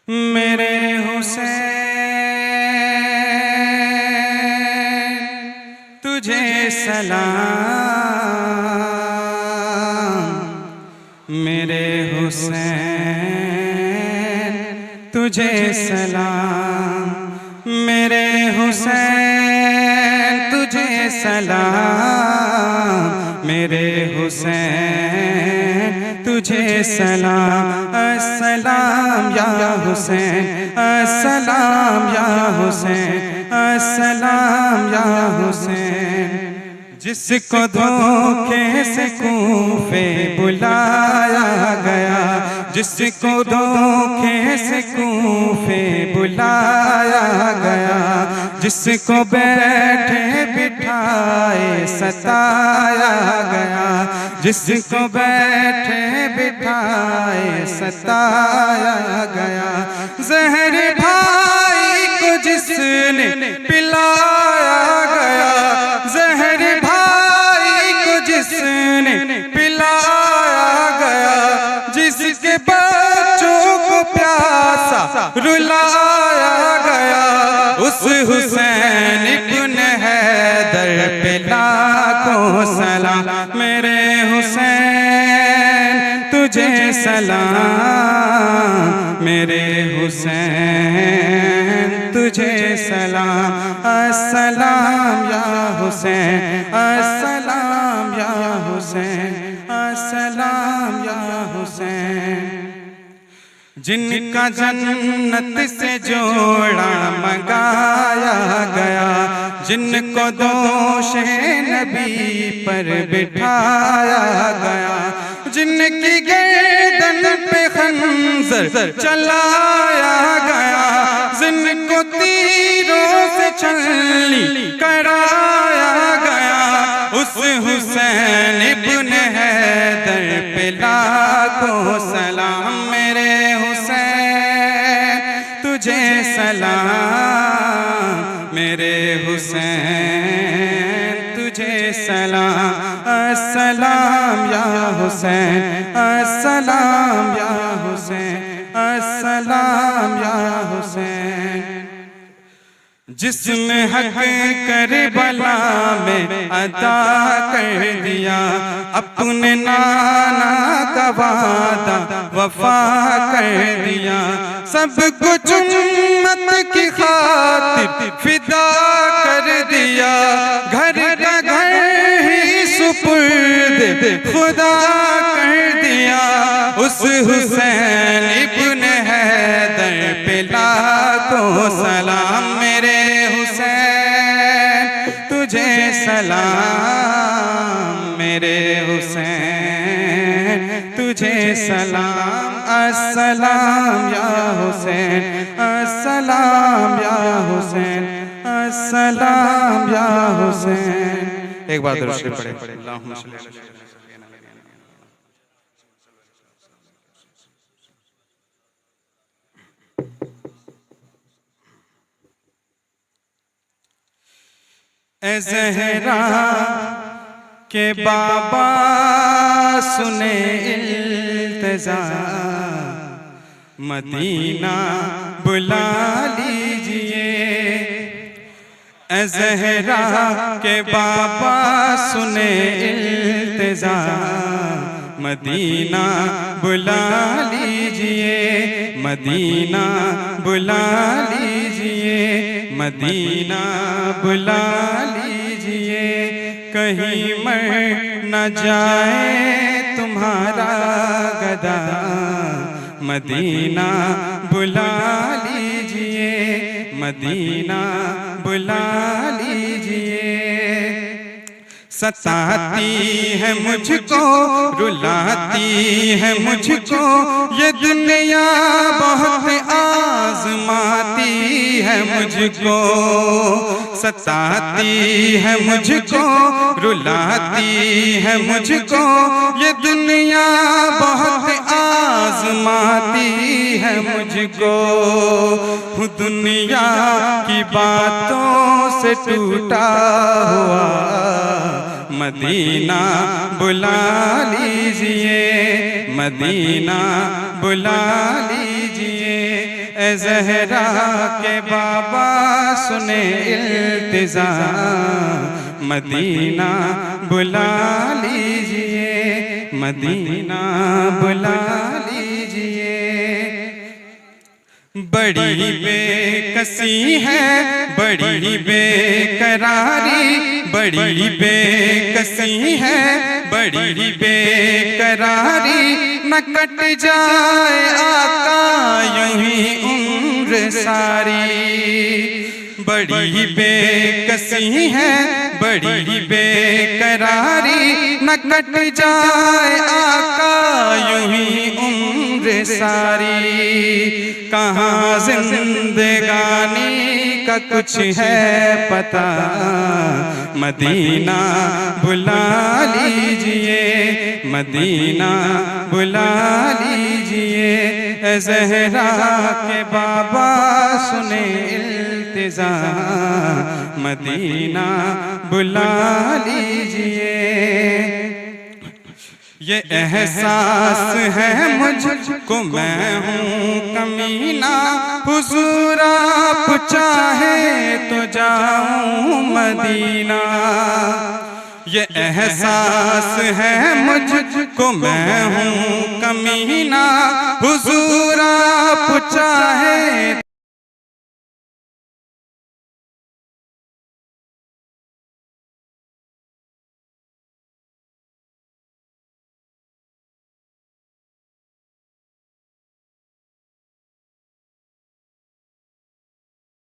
मेरे हुसैन तुझे सलाम, मेरे हुसैन तुझे सलाम, मेरे हुसैन तुझे सलाम, मेरे हुसैन तुझे सलाम। अस्सलाम या हुसैन, अस्सलाम या हुसैन, अस्सलाम या हुसैन। जिसको धोखे से कूफे बुलाया गया, जिसको धोखे से कूफे बुलाया गया, जिसको बैठे बिठाए सताया गया, जिसको बैठे बिठाए सताया गया, ज़हर भाई को जिसने पिलाया गया, ज़हर भाई को जिसने पिलाया गया, जिसके बच्चों को प्यासा रुलाया गया, उस हुसैन इब्न हैदर पे लाखों सलाम। मेरे हुसैन तुझे सलाम, मेरे हुसैन तुझे सलाम। अस्सलाम या हुसैन, अस्सलाम या हुसैन, अस्सलाम या हुसैन। जिनका जन्नत से जोड़ा मंगाया गया, जिनको दोषे नबी पर बिठाया गया, जिनकी गर्दन पे खंजर चलाया गया, जिनको तीरों से छलनी कराया गया, उस हुसैन इब्न हैदर पे लाखों सलाम। मेरे हुसैन तुझे सलाम, मेरे हुसैन तुझे सलाम। अस्सलाम या हुसैन, अस्सलाम या हुसैन, अस्सलाम या हुसैन। जिसने हक करबला में अदा कर दिया, अपने नाना का वादा वफा कर दिया, सब कुछ उम्मत की खातिर फिदा कर दिया, घर का घर ही सुपुर्द खुदा कर दिया, उस हुसैन इब्न हैदर पे लाखों सलाम। मेरे हुसैन तुझे सलाम, मेरे हुसैन तुझे सलाम। अस्सलाम या हुसैन, अस्सलाम या हुसैन, अस्सलाम या हुसैन। एक बार दुरूद शरीफ पढ़े। अल्लाहुम्मा सल्ली अला ए ज़हरा के बाबा सुने इल्तिजा, मदीना बुला लीजिए। ए ज़हरा के बाबा सुने इल्तिजा, मदीना बुला लीजिए, मदीना बुला लीजिए, मदीना बुला लीजिए। कहीं मर न जाए तुम्हारा गदा, मदीना बुला लीजिए, मदीना बुला लीजिए। सताती है मुझको, रुलाती है मुझको, ये दुनिया बहुत आज़माती है मुझको। सताती है मुझको, रुलाती है मुझको, ये दुनिया बहुत आज़माती है मुझको। हूँ दुनिया की बातों से टूटा हुआ, मदीना बुला लीजिए, मदीना बुला लीजिए। ए ए ज़हरा के बाबा सुने इल्तिजा, मदीना बुला लीजिए, मदीना बुला लीजिए। बड़ी बेकसी है, बड़ी बेकरारी, बड़ी बेकसी है, बड़ी बेकरारी, न कट जाए आका यूं ही उम्र सारी। बड़ी बेकसी है, बड़ी बेकरारी, न कट जाए आका यूं ही उम्र सारी। कहाँ जिंदगानी का कुछ है पता, मदीना बुला लीजिए, मदीना बुला लीजिए। ए ज़हरा के बाबा सुने इल्तिजा, मदीना बुला लीजिए। ये एहसास है मुझको मैं हूँ कमीना, हुजूर आप चाहे तो जाऊँ मदीना। ये एहसास है मुझको मैं हूँ कमीना, हुजूर आप चाहे